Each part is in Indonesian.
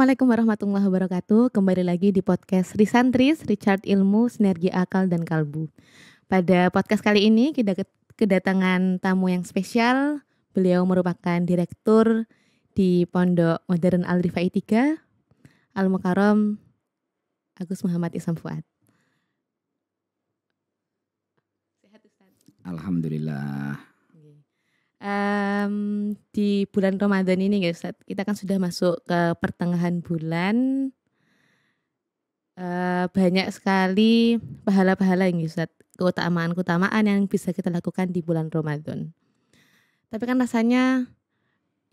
Assalamualaikum warahmatullahi wabarakatuh. Kembali lagi di podcast Risantris, Richard Ilmu, Sinergi Akal dan Kalbu. Pada podcast kali ini kita kedatangan tamu yang spesial. Beliau merupakan direktur di Pondok Modern Al-Rifai 3, Al-Mukarram Agus Muhammad Isam Fuad. Sehat Ustaz? Alhamdulillah. Di bulan Ramadan ini ya Ustaz, kita kan sudah masuk ke pertengahan bulan. Banyak sekali pahala-pahala yang Ustaz, keutamaan-keutamaan yang bisa kita lakukan di bulan Ramadan. Tapi kan rasanya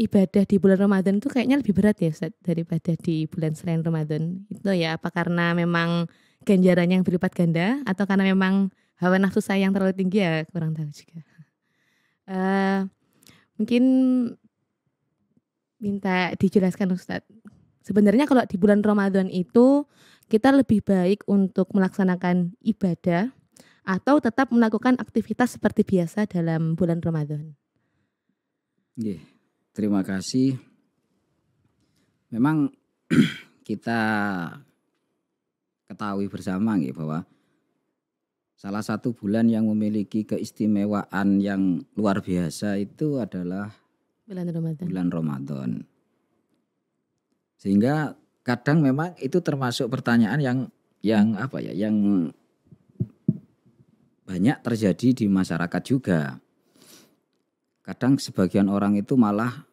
ibadah di bulan Ramadan itu kayaknya lebih berat ya Ustaz daripada di bulan selain Ramadan. Itu ya apa karena memang ganjarannya yang berlipat ganda atau karena memang hawa nafsu saya yang terlalu tinggi ya, kurang tahu juga. Mungkin minta dijelaskan Ustadz. Sebenarnya kalau di bulan Ramadan itu kita lebih baik untuk melaksanakan ibadah atau tetap melakukan aktivitas seperti biasa dalam bulan Ramadan. Terima kasih. Memang kita ketahui bersama bahwa salah satu bulan yang memiliki keistimewaan yang luar biasa itu adalah bulan Ramadan. Sehingga kadang memang itu termasuk pertanyaan yang banyak terjadi di masyarakat juga. Kadang sebagian orang itu malah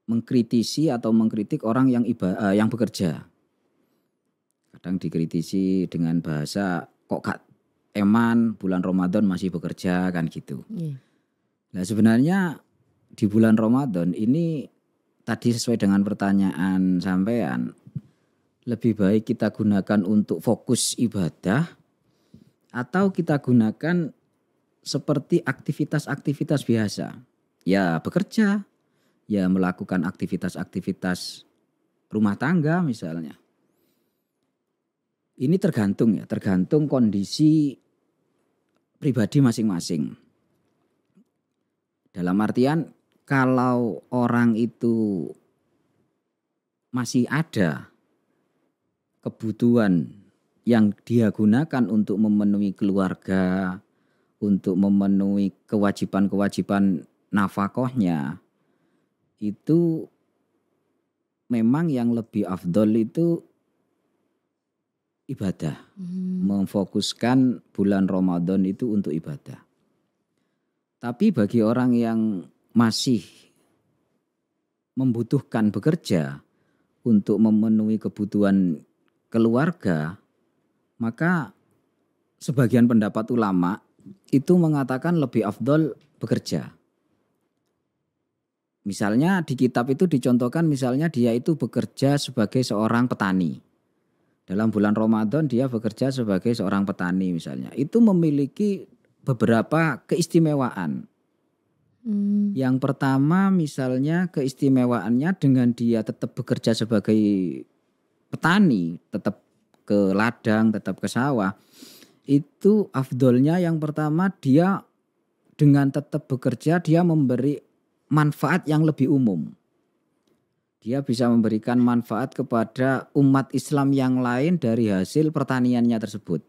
mengkritisi atau mengkritik orang yang bekerja. Kadang dikritisi dengan bahasa kok gak eman bulan Ramadan masih bekerja kan gitu. Nah sebenarnya di bulan Ramadan ini tadi sesuai dengan pertanyaan sampean, lebih baik kita gunakan untuk fokus ibadah atau kita gunakan seperti aktivitas-aktivitas biasa. Ya bekerja, ya melakukan aktivitas-aktivitas rumah tangga misalnya. Ini tergantung kondisi pribadi masing-masing. Dalam artian kalau orang itu masih ada kebutuhan yang dia gunakan untuk memenuhi keluarga, untuk memenuhi kewajiban-kewajiban nafkahnya, itu memang yang lebih afdol itu ibadah. Memfokuskan bulan Ramadan itu untuk ibadah. Tapi bagi orang yang masih membutuhkan bekerja untuk memenuhi kebutuhan keluarga, maka sebagian pendapat ulama itu mengatakan lebih afdol bekerja. Misalnya di kitab itu dicontohkan misalnya dia itu bekerja sebagai seorang petani. Dalam bulan Ramadan dia bekerja sebagai seorang petani misalnya. Itu memiliki beberapa keistimewaan. Yang pertama misalnya keistimewaannya dengan dia tetap bekerja sebagai petani, tetap ke ladang, tetap ke sawah. Itu afdolnya yang pertama dia dengan tetap bekerja dia memberi manfaat yang lebih umum. Dia bisa memberikan manfaat kepada umat Islam yang lain dari hasil pertaniannya tersebut.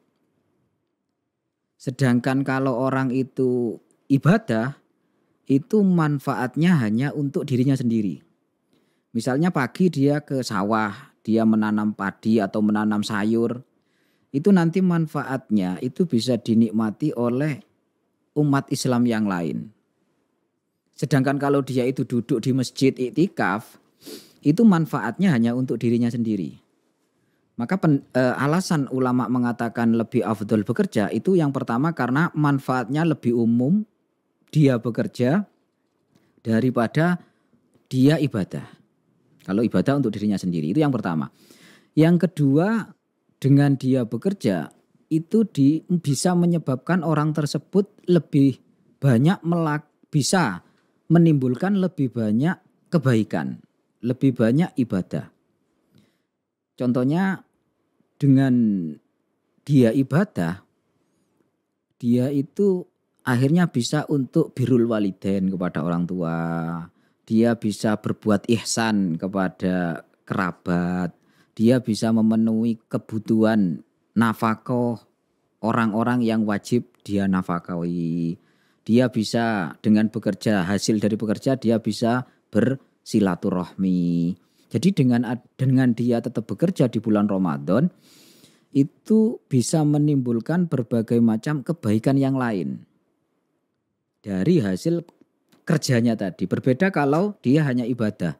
Sedangkan kalau orang itu ibadah, itu manfaatnya hanya untuk dirinya sendiri. Misalnya pagi dia ke sawah, dia menanam padi atau menanam sayur. Itu nanti manfaatnya itu bisa dinikmati oleh umat Islam yang lain. Sedangkan kalau dia itu duduk di masjid iktikaf, itu manfaatnya hanya untuk dirinya sendiri. Maka alasan ulama mengatakan lebih afdol bekerja itu yang pertama karena manfaatnya lebih umum dia bekerja daripada dia ibadah. Kalau ibadah untuk dirinya sendiri itu yang pertama. Yang kedua dengan dia bekerja itu bisa menyebabkan orang tersebut lebih banyak bisa menimbulkan lebih banyak kebaikan. Lebih banyak ibadah. Contohnya dengan dia ibadah, dia itu akhirnya bisa untuk birrul walidain kepada orang tua. dia bisa berbuat ihsan kepada kerabat, dia bisa memenuhi kebutuhan nafkah orang-orang yang wajib dia nafkahi. Dia bisa dengan bekerja, hasil dari bekerja dia bisa bersilaturahmi. Jadi dengan dia tetap bekerja di bulan Ramadan itu bisa menimbulkan berbagai macam kebaikan yang lain dari hasil kerjanya tadi. Berbeda kalau dia hanya ibadah.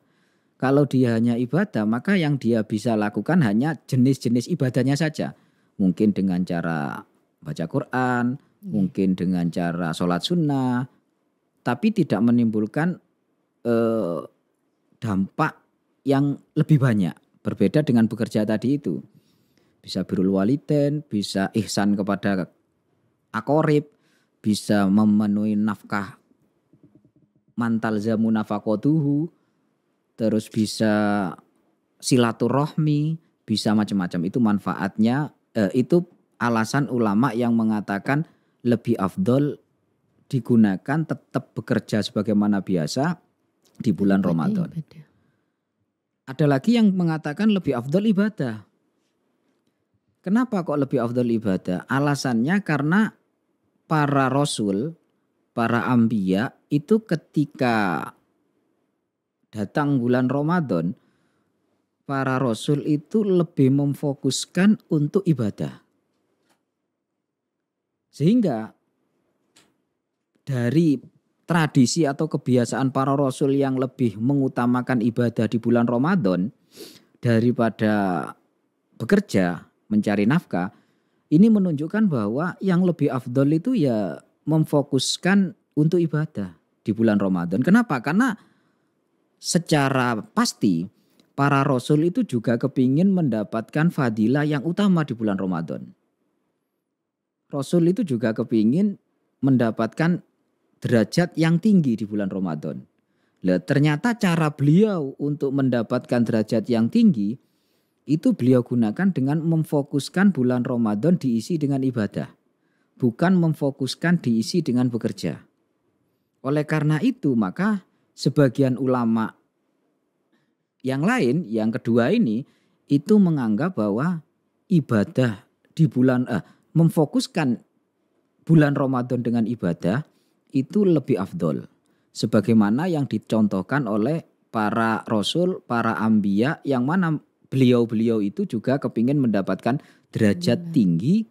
Kalau dia hanya ibadah, maka yang dia bisa lakukan hanya jenis-jenis ibadahnya saja. Mungkin dengan cara baca Quran, mungkin dengan cara sholat sunnah, tapi tidak menimbulkan dampak yang lebih banyak. Berbeda dengan bekerja tadi itu. Bisa birrul walidain, bisa ihsan kepada aqorib, bisa memenuhi nafkah mantalzamu nafaqatuhu, terus bisa silaturahmi, bisa macam-macam. Itu manfaatnya, itu alasan ulama yang mengatakan lebih afdol digunakan tetap bekerja sebagaimana biasa di bulan Ramadan. Ada lagi yang mengatakan lebih afdol ibadah. Kenapa kok lebih afdol ibadah? Alasannya karena para rasul, para anbiya itu ketika datang bulan Ramadan, para rasul itu lebih memfokuskan untuk ibadah. Sehingga dari tradisi atau kebiasaan para rasul yang lebih mengutamakan ibadah di bulan Ramadan daripada bekerja, mencari nafkah, ini menunjukkan bahwa yang lebih afdol itu ya memfokuskan untuk ibadah di bulan Ramadan. Kenapa? Karena secara pasti para rasul itu juga kepingin mendapatkan fadilah yang utama di bulan Ramadan. Rasul itu juga kepingin mendapatkan derajat yang tinggi di bulan Ramadan. Nah, ternyata cara beliau untuk mendapatkan derajat yang tinggi itu beliau gunakan dengan memfokuskan bulan Ramadan diisi dengan ibadah. Bukan memfokuskan diisi dengan bekerja. Oleh karena itu maka sebagian ulama yang lain, yang kedua ini, itu menganggap bahwa ibadah di bulan memfokuskan bulan Ramadan dengan ibadah itu lebih afdol. Sebagaimana yang dicontohkan oleh para rasul, para anbiya, yang mana beliau-beliau itu juga kepingin mendapatkan derajat tinggi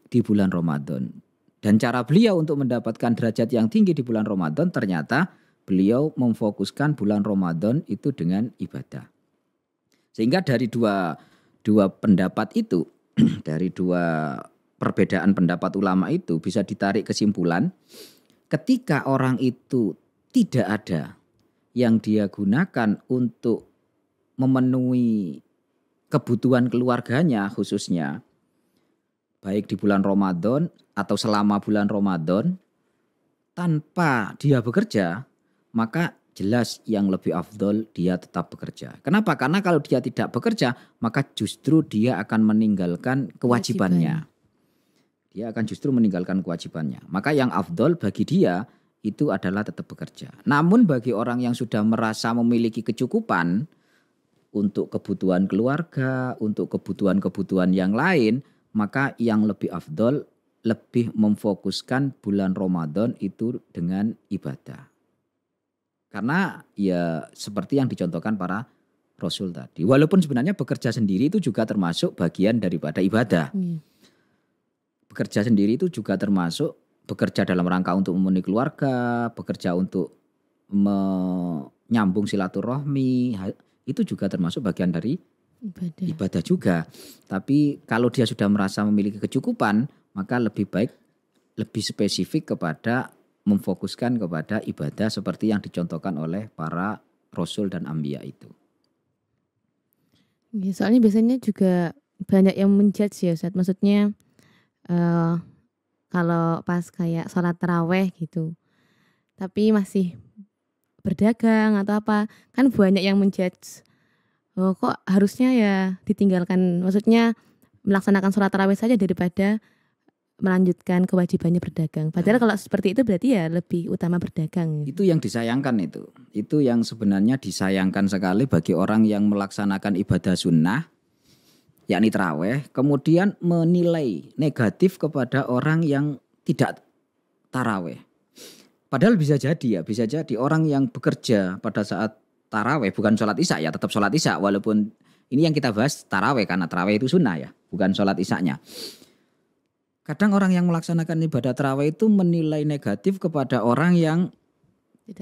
di bulan Ramadan. Dan cara beliau untuk mendapatkan derajat yang tinggi di bulan Ramadan ternyata beliau memfokuskan bulan Ramadan itu dengan ibadah. Sehingga dari dua pendapat itu, dari dua perbedaan pendapat ulama itu bisa ditarik kesimpulan ketika orang itu tidak ada yang dia gunakan untuk memenuhi kebutuhan keluarganya khususnya baik di bulan Ramadan atau selama bulan Ramadan tanpa dia bekerja, maka jelas yang lebih afdol dia tetap bekerja. Kenapa? Karena kalau dia tidak bekerja maka justru dia akan meninggalkan kewajibannya. Dia akan justru meninggalkan kewajibannya. Maka yang afdol bagi dia itu adalah tetap bekerja. Namun bagi orang yang sudah merasa memiliki kecukupan untuk kebutuhan keluarga, untuk kebutuhan-kebutuhan yang lain, maka yang lebih afdol lebih memfokuskan bulan Ramadan itu dengan ibadah. Karena ya seperti yang dicontohkan para rasul tadi. Walaupun sebenarnya bekerja sendiri itu juga termasuk bagian daripada ibadah. Bekerja sendiri itu juga termasuk bekerja dalam rangka untuk memenuhi keluarga, bekerja untuk menyambung silaturahmi, itu juga termasuk bagian dari ibadah juga. Tapi kalau dia sudah merasa memiliki kecukupan, maka lebih baik, lebih spesifik kepada memfokuskan kepada ibadah seperti yang dicontohkan oleh para rasul dan anbiya itu. Soalnya biasanya juga banyak yang menjudge ya Ustaz. Maksudnya kalau pas kayak sholat taraweh gitu, tapi masih berdagang atau apa, kan banyak yang menjudge, oh kok harusnya ya ditinggalkan, maksudnya melaksanakan sholat taraweh saja daripada melanjutkan kewajibannya berdagang. Padahal kalau seperti itu berarti ya lebih utama berdagang. Itu yang disayangkan itu. Itu yang sebenarnya disayangkan sekali bagi orang yang melaksanakan ibadah sunnah, yakni taraweh, kemudian menilai negatif kepada orang yang tidak taraweh. Padahal bisa jadi orang yang bekerja pada saat taraweh, bukan sholat isya ya, tetap sholat isya, walaupun ini yang kita bahas taraweh karena taraweh itu sunnah ya, bukan sholat isyanya. Kadang orang yang melaksanakan ibadah taraweh itu menilai negatif kepada orang yang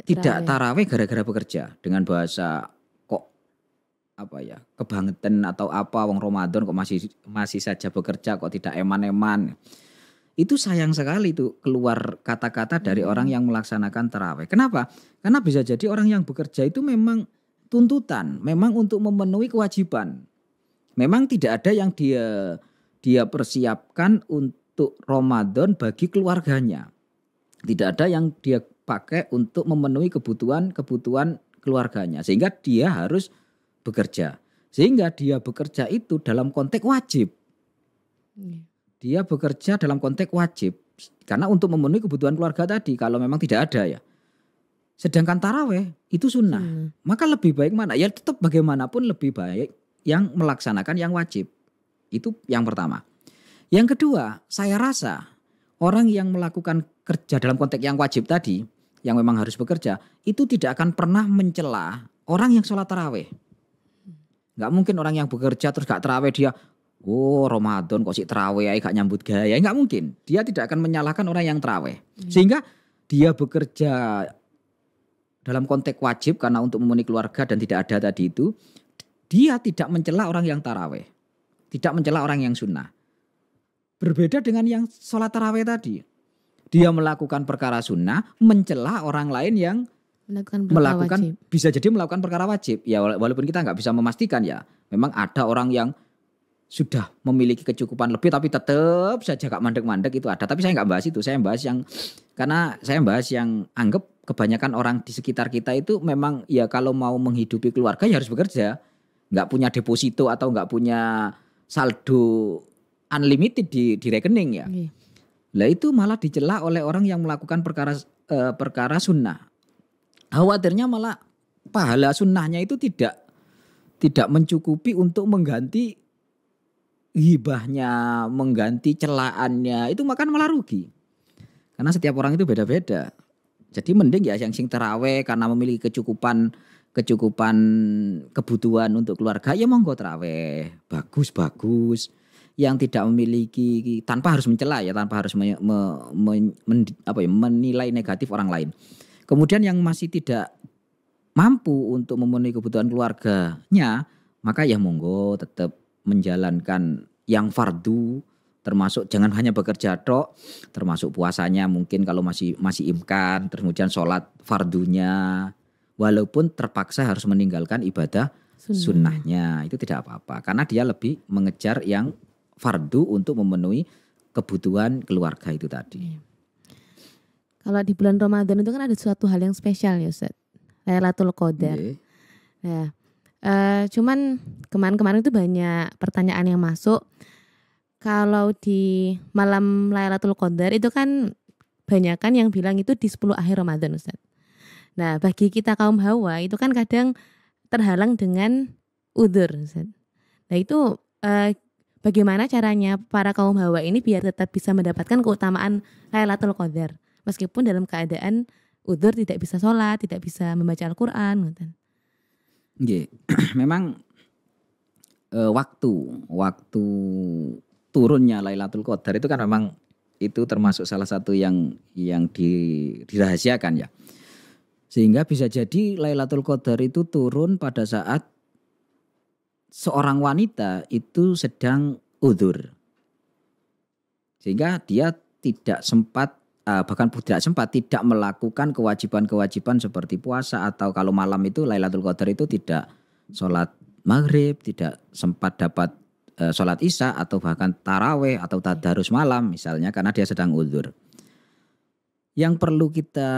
tidak taraweh gara-gara bekerja, dengan bahasa kok kebangetan atau apa, wong Ramadan kok masih saja bekerja, kok tidak eman-eman. Itu sayang sekali tuh keluar kata-kata dari orang yang melaksanakan taraweh. Kenapa? Karena bisa jadi orang yang bekerja itu memang tuntutan, memang untuk memenuhi kewajiban. Memang tidak ada yang dia persiapkan untuk Ramadan bagi keluarganya. Tidak ada yang dia pakai untuk memenuhi kebutuhan keluarganya. Sehingga dia harus bekerja. Sehingga dia bekerja itu dalam konteks wajib. Dia bekerja dalam konteks wajib. Karena untuk memenuhi kebutuhan keluarga tadi. Kalau memang tidak ada ya. Sedangkan taraweh itu sunnah. Maka lebih baik mana? Ya tetap bagaimanapun lebih baik yang melaksanakan yang wajib. Itu yang pertama. Yang kedua, saya rasa orang yang melakukan kerja dalam konteks yang wajib tadi, yang memang harus bekerja, itu tidak akan pernah mencela orang yang sholat taraweh. Gak mungkin orang yang bekerja terus gak taraweh dia, oh Ramadan kok sih taraweh gak nyambut gaya. Gak mungkin. Dia tidak akan menyalahkan orang yang taraweh. Sehingga dia bekerja dalam konteks wajib karena untuk memenuhi keluarga dan tidak ada tadi itu, dia tidak mencela orang yang taraweh. Tidak mencela orang yang sunnah. Berbeda dengan yang sholat taraweh tadi. Dia melakukan perkara sunnah, mencela orang lain yang melakukan bisa jadi melakukan perkara wajib. Ya walaupun kita nggak bisa memastikan ya. Memang ada orang yang sudah memiliki kecukupan lebih tapi tetap saja gak mandek-mandek, itu ada. Tapi saya nggak bahas itu. Saya bahas yang anggap kebanyakan orang di sekitar kita itu memang ya kalau mau menghidupi keluarga ya harus bekerja. Nggak punya deposito atau nggak punya saldo unlimited di rekening ya. Lah itu malah dicela oleh orang yang melakukan perkara sunnah. Khawatirnya malah pahala sunnahnya itu tidak mencukupi untuk mengganti hibahnya, mengganti celaannya. Itu malah rugi. Karena setiap orang itu beda-beda. Jadi mending ya yang sing taraweh karena memiliki kecukupan kebutuhan untuk keluarga ya monggo taraweh. Bagus. Yang tidak memiliki, tanpa harus mencela ya, tanpa harus menilai negatif orang lain. Kemudian yang masih tidak mampu untuk memenuhi kebutuhan keluarganya, maka ya monggo tetap menjalankan yang fardu, termasuk jangan hanya bekerja tok, termasuk puasanya mungkin kalau masih imkan, kemudian sholat fardunya, walaupun terpaksa harus meninggalkan ibadah sunnahnya, itu tidak apa-apa, karena dia lebih mengejar yang fardu untuk memenuhi kebutuhan keluarga itu tadi. Kalau di bulan Ramadan itu kan ada suatu hal yang spesial ya Ustaz, Lailatul Qadar. Nah, cuman kemarin itu banyak pertanyaan yang masuk. Kalau di malam Lailatul Qadar itu kan banyak kan yang bilang itu di 10 akhir Ramadan Ustaz. Nah bagi kita kaum Hawa itu kan kadang terhalang dengan udzur Ustaz. Nah itu bagaimana caranya para kaum Hawa ini biar tetap bisa mendapatkan keutamaan Lailatul Qadar meskipun dalam keadaan udzur, tidak bisa sholat, tidak bisa membaca Al-Quran. Memang waktu turunnya Lailatul Qadar itu kan memang itu termasuk salah satu yang dirahasiakan ya. Sehingga bisa jadi Lailatul Qadar itu turun pada saat seorang wanita itu sedang udzur. Sehingga dia tidak melakukan kewajiban-kewajiban seperti puasa, atau kalau malam itu Lailatul Qadar itu tidak sholat maghrib, tidak sempat dapat sholat isya atau bahkan taraweh atau tadarus malam misalnya karena dia sedang udzur. Yang perlu kita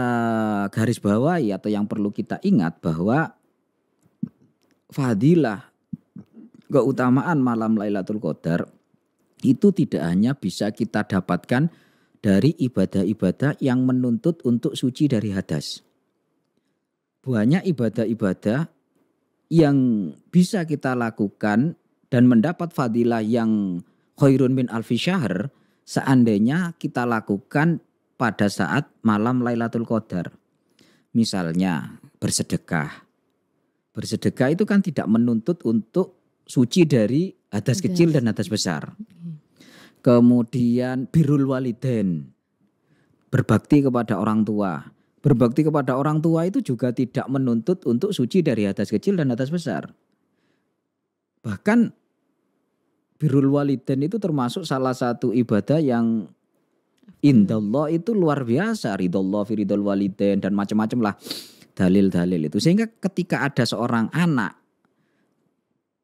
garis bawahi atau yang perlu kita ingat bahwa fadilah keutamaan malam Lailatul Qadar itu tidak hanya bisa kita dapatkan dari ibadah-ibadah yang menuntut untuk suci dari hadas. Banyak ibadah-ibadah yang bisa kita lakukan dan mendapat fadilah yang khairun min alfi syahr seandainya kita lakukan pada saat malam Lailatul Qadar. Misalnya bersedekah. Bersedekah itu kan tidak menuntut untuk suci dari hadas kecil dan hadas besar. Kemudian birrul walidain, berbakti kepada orang tua. Berbakti kepada orang tua itu juga tidak menuntut untuk suci dari hadas kecil dan hadas besar. Bahkan birrul walidain itu termasuk salah satu ibadah yang indallah itu luar biasa. Ridallah fi ridal walidain dan macam-macam lah dalil-dalil itu. Sehingga ketika ada seorang anak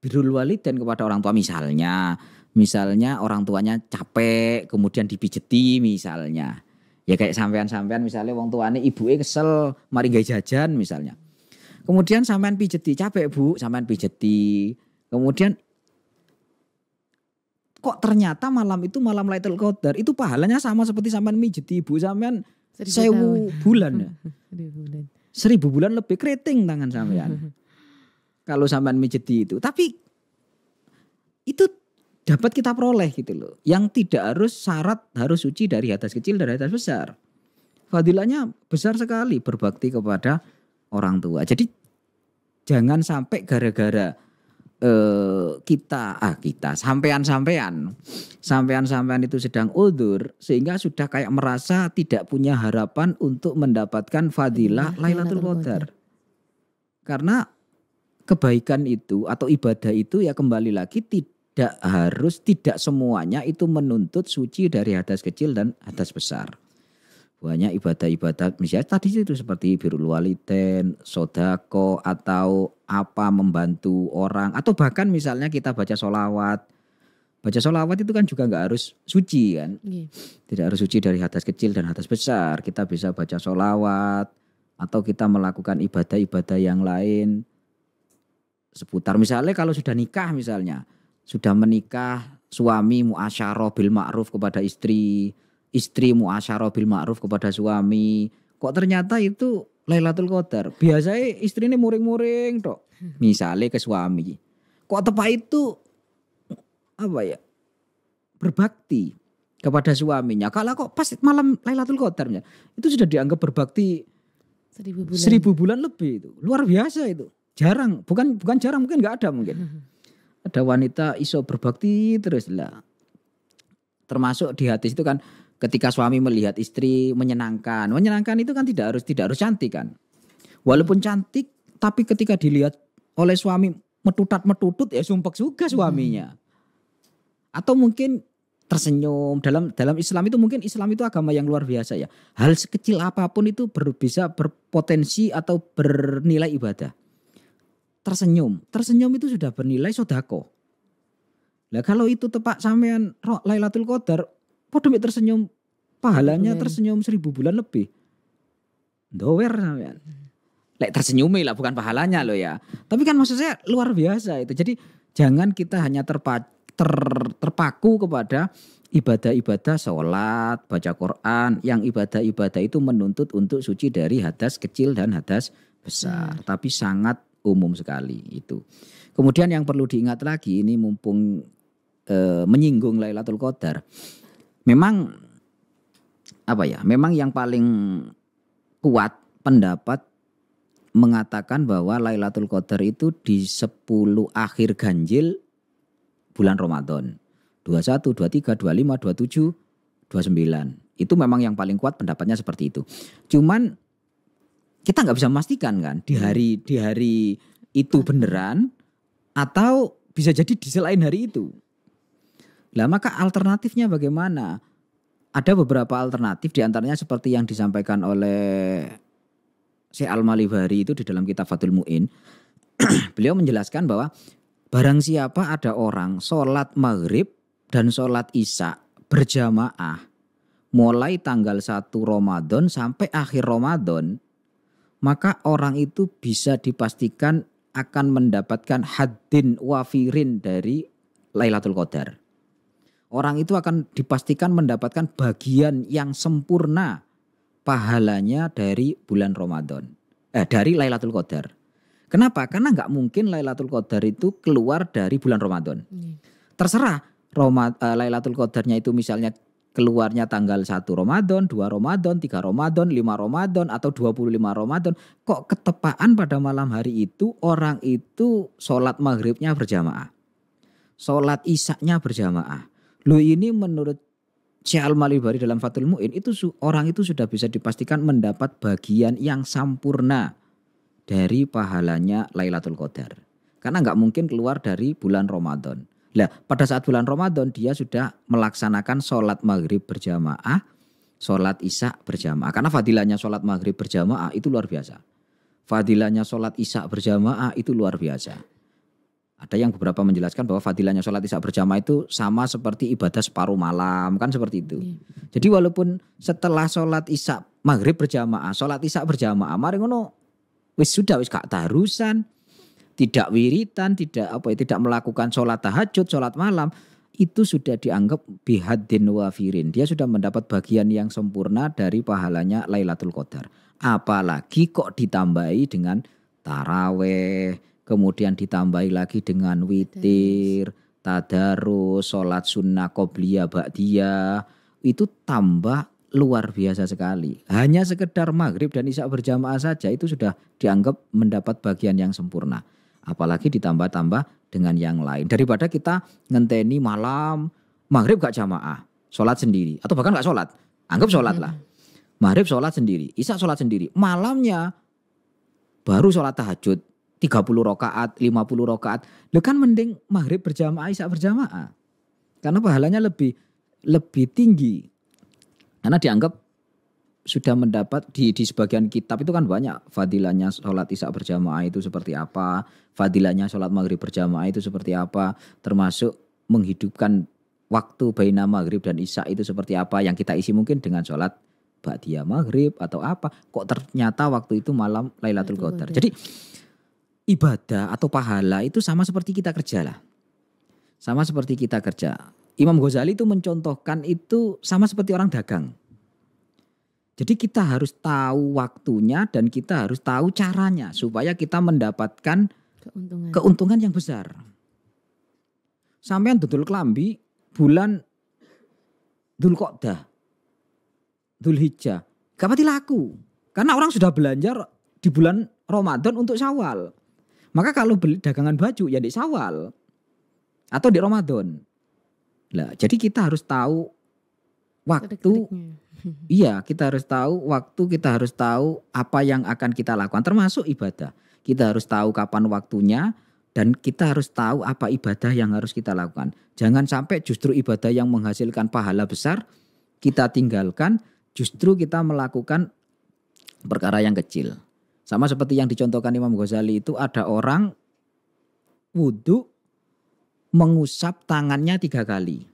birrul walidain kepada orang tua, misalnya orang tuanya capek kemudian dipijeti misalnya. Ya kayak sampean misalnya wong tuane ibuke kesel mari gawe jajan misalnya. Kemudian sampean pijeti, capek Bu, sampean pijeti. Kemudian kok ternyata malam itu malam Lailatul Qadar itu pahalanya sama seperti sampean mijeti ibu sampean 1000 bulan ya. 1000 bulan lebih keriting tangan sampean. Kalau sampean mijeti itu. Tapi itu dapat kita peroleh gitu loh. Yang tidak harus syarat harus suci dari hadas kecil dan hadas besar. Fadilahnya besar sekali berbakti kepada orang tua. Jadi jangan sampai gara-gara sampean itu sedang udzur sehingga sudah kayak merasa tidak punya harapan untuk mendapatkan fadilah Lailatul Qadar. Karena kebaikan itu atau ibadah itu ya kembali lagi tidak semuanya itu menuntut suci dari hadas kecil dan hadas besar. Banyak ibadah-ibadah misalnya tadi itu seperti birrul walidain, sodako atau apa membantu orang atau bahkan misalnya kita baca sholawat. Baca sholawat itu kan juga nggak harus suci kan. Tidak harus suci dari hadas kecil dan hadas besar. Kita bisa baca sholawat atau kita melakukan ibadah-ibadah yang lain seputar misalnya kalau sudah nikah misalnya. Sudah menikah, suami muasyarah bil ma'ruf kepada istri muasyarah bil ma'ruf kepada suami. Kok ternyata itu Lailatul Qadar. Biasanya istri ini muring-muring tok. Misalnya ke suami. Kok tepat itu berbakti kepada suaminya. Kalau kok pas malam Lailatul Qadarnya itu sudah dianggap berbakti 1000 bulan lebih itu. Luar biasa itu. Jarang, bukan jarang mungkin nggak ada mungkin. Ada wanita iso berbakti terus lah. Termasuk di hadis itu kan ketika suami melihat istri menyenangkan. Menyenangkan itu kan tidak harus cantik kan. Walaupun cantik tapi ketika dilihat oleh suami metutut ya sumpek juga suaminya. Atau mungkin tersenyum dalam Islam itu mungkin Islam itu agama yang luar biasa ya. Hal sekecil apapun itu bisa berpotensi atau bernilai ibadah. Tersenyum itu sudah bernilai sodako. Lah kalau itu tepat sampean Lailatul Qadar, podo mek tersenyum pahalanya tersenyum 1000 bulan lebih. Dower sampean. Lek tersenyumi lah bukan pahalanya loh ya. Tapi kan maksud saya luar biasa itu. Jadi jangan kita hanya terpaku kepada ibadah-ibadah sholat, baca Quran, yang ibadah-ibadah itu menuntut untuk suci dari hadas kecil dan hadas besar. Tapi sangat umum sekali itu. Kemudian yang perlu diingat lagi ini mumpung menyinggung Lailatul Qadar. Memang yang paling kuat pendapat mengatakan bahwa Lailatul Qadar itu di 10 akhir ganjil bulan Ramadan. 21, 23, 25, 27, 29. Itu memang yang paling kuat pendapatnya seperti itu. Cuman kita nggak bisa memastikan kan di hari itu beneran atau bisa jadi di selain hari itu. Lah maka alternatifnya bagaimana? Ada beberapa alternatif diantaranya seperti yang disampaikan oleh Syekh Al-Malibari itu di dalam kitab Fathul Mu'in. Beliau menjelaskan bahwa barang siapa ada orang sholat maghrib dan sholat isya berjamaah mulai tanggal 1 Ramadan sampai akhir Ramadan, maka orang itu bisa dipastikan akan mendapatkan haddin wafirin dari Lailatul Qadar. Orang itu akan dipastikan mendapatkan bagian yang sempurna pahalanya dari bulan Ramadan. Dari Lailatul Qadar. Kenapa? Karena nggak mungkin Lailatul Qadar itu keluar dari bulan Ramadan. Terserah Lailatul Qadarnya itu misalnya keluarnya tanggal 1 Ramadan, 2 Ramadan, 3 Ramadan, 5 Ramadan atau 25 Ramadan. Kok ketepaan pada malam hari itu orang itu sholat maghribnya berjamaah. Sholat isya-nya berjamaah. Loh ini menurut Syekh Al-Malibari dalam Fathul Mu'in itu orang itu sudah bisa dipastikan mendapat bagian yang sempurna dari pahalanya Lailatul Qadar. Karena nggak mungkin keluar dari bulan Ramadan. Nah, pada saat bulan Ramadan dia sudah melaksanakan sholat maghrib berjamaah, sholat isya berjamaah. Karena fadilahnya sholat maghrib berjamaah itu luar biasa. Fadilahnya sholat isya berjamaah itu luar biasa. Ada yang beberapa menjelaskan bahwa fadilahnya sholat isya berjamaah itu sama seperti ibadah separuh malam, kan seperti itu. Jadi walaupun setelah sholat isya maghrib berjamaah, sholat isya berjamaah, mari ngono wis gak taharusan, tidak wiritan, tidak melakukan sholat tahajud, sholat malam, itu sudah dianggap bihaddin wafirin. Dia sudah mendapat bagian yang sempurna dari pahalanya Lailatul Qadar. Apalagi kok ditambahi dengan taraweh, kemudian ditambahi lagi dengan witir, tadarus, sholat sunnah qobliyah ba'diyah, itu tambah luar biasa sekali. Hanya sekedar maghrib dan isya berjamaah saja itu sudah dianggap mendapat bagian yang sempurna. Apalagi ditambah-tambah dengan yang lain. Daripada kita ngenteni malam, maghrib gak jamaah, sholat sendiri. Atau bahkan gak sholat, anggap sholat lah. Maghrib sholat sendiri, isya sholat sendiri. Malamnya baru sholat tahajud. 30 rakaat, 50 rakaat. Lu kan mending maghrib berjamaah, isya berjamaah. Karena pahalanya lebih tinggi. Karena dianggap sudah mendapat di sebagian kitab itu kan banyak fadilahnya sholat isya berjamaah itu seperti apa. Fadilahnya sholat maghrib berjamaah itu seperti apa. Termasuk menghidupkan waktu baina maghrib dan isya itu seperti apa. Yang kita isi mungkin dengan sholat ba'diyah maghrib atau apa. Kok ternyata waktu itu malam Lailatul Qadar. Jadi ibadah atau pahala itu sama seperti kita kerja lah. Sama seperti kita kerja. Imam Ghazali itu mencontohkan itu sama seperti orang dagang. Jadi kita harus tahu waktunya dan kita harus tahu caranya supaya kita mendapatkan keuntungan yang besar. Sampean dodol klambi bulan Dzulqa'dah, Dzulhijjah, gak pati laku. Karena orang sudah belanja di bulan Ramadan untuk Syawal. Maka kalau beli dagangan baju ya di Syawal atau di Ramadan. Lah, jadi kita harus tahu waktu. Iya, kita harus tahu waktu, kita harus tahu apa yang akan kita lakukan termasuk ibadah. Kita harus tahu kapan waktunya dan kita harus tahu apa ibadah yang harus kita lakukan. Jangan sampai justru ibadah yang menghasilkan pahala besar kita tinggalkan, justru kita melakukan perkara yang kecil. Sama seperti yang dicontohkan Imam Ghazali itu ada orang wudhu mengusap tangannya 3 kali.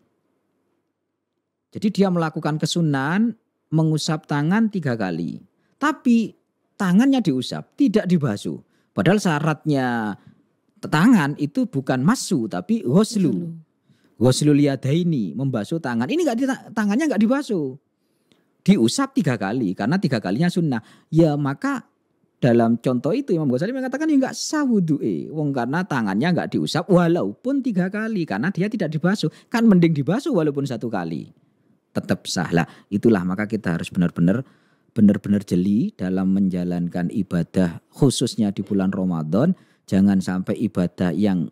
Jadi dia melakukan kesunahan mengusap tangan 3 kali. Tapi tangannya diusap, tidak dibasuh. Padahal syaratnya tangan itu bukan masu tapi ghuslu. Ghuslul yadaini, membasuh tangan. Ini tangannya gak dibasuh. Diusap 3 kali karena 3 kalinya sunnah. Ya maka dalam contoh itu Imam Ghazali mengatakan ya enggak sah wudu'e. Wong karena tangannya enggak diusap walaupun 3 kali. Karena dia tidak dibasuh. Kan mending dibasuh walaupun 1 kali. Tetap sah lah. Itulah maka kita harus benar-benar jeli dalam menjalankan ibadah khususnya di bulan Ramadan. Jangan sampai ibadah yang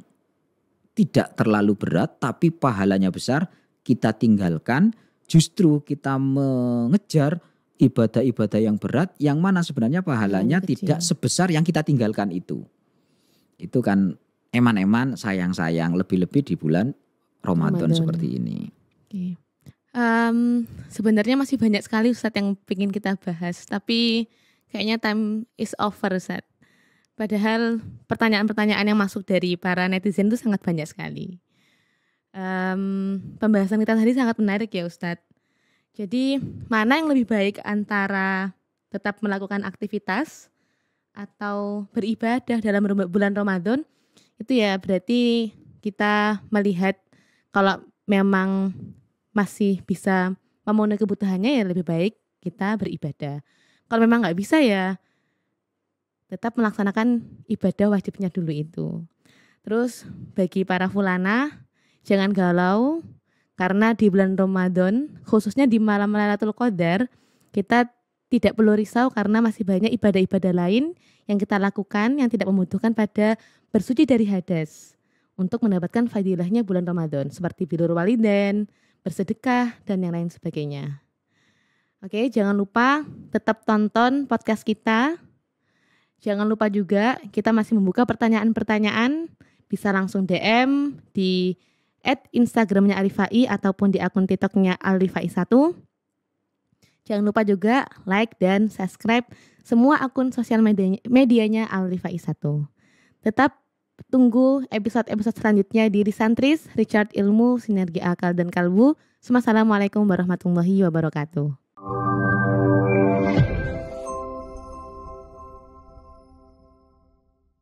tidak terlalu berat tapi pahalanya besar kita tinggalkan. Justru kita mengejar ibadah-ibadah yang berat yang mana sebenarnya pahalanya tidak sebesar yang kita tinggalkan itu. Itu kan eman-eman sayang-sayang lebih-lebih di bulan Ramadan seperti ini. Oke. Sebenarnya masih banyak sekali Ustadz yang ingin kita bahas, tapi kayaknya time is over Ustadz. Padahal pertanyaan-pertanyaan yang masuk dari para netizen itu sangat banyak sekali. Pembahasan kita tadi sangat menarik ya Ustadz. Jadi mana yang lebih baik antara tetap melakukan aktivitas atau beribadah dalam bulan Ramadan? Itu ya berarti kita melihat kalau memang masih bisa memenuhi kebutuhannya, ya lebih baik kita beribadah. Kalau memang nggak bisa, ya tetap melaksanakan ibadah wajibnya dulu itu. Terus bagi para fulana, jangan galau karena di bulan Ramadan, khususnya di malam Lailatul Qadar, kita tidak perlu risau karena masih banyak ibadah-ibadah lain yang kita lakukan yang tidak membutuhkan pada bersuci dari hadas untuk mendapatkan fadilahnya bulan Ramadan seperti birrul walidain, bersedekah, dan yang lain sebagainya. Oke, jangan lupa tetap tonton podcast kita. Jangan lupa juga kita masih membuka pertanyaan-pertanyaan, bisa langsung DM di @Instagramnya Alifai ataupun di akun TikToknya Alifai1. Jangan lupa juga like dan subscribe semua akun sosial medianya Alifai1. Tetap tunggu episode-episode selanjutnya di Risantris, Richard Ilmu, Sinergi Akal dan Kalbu. Assalamualaikum warahmatullahi wabarakatuh.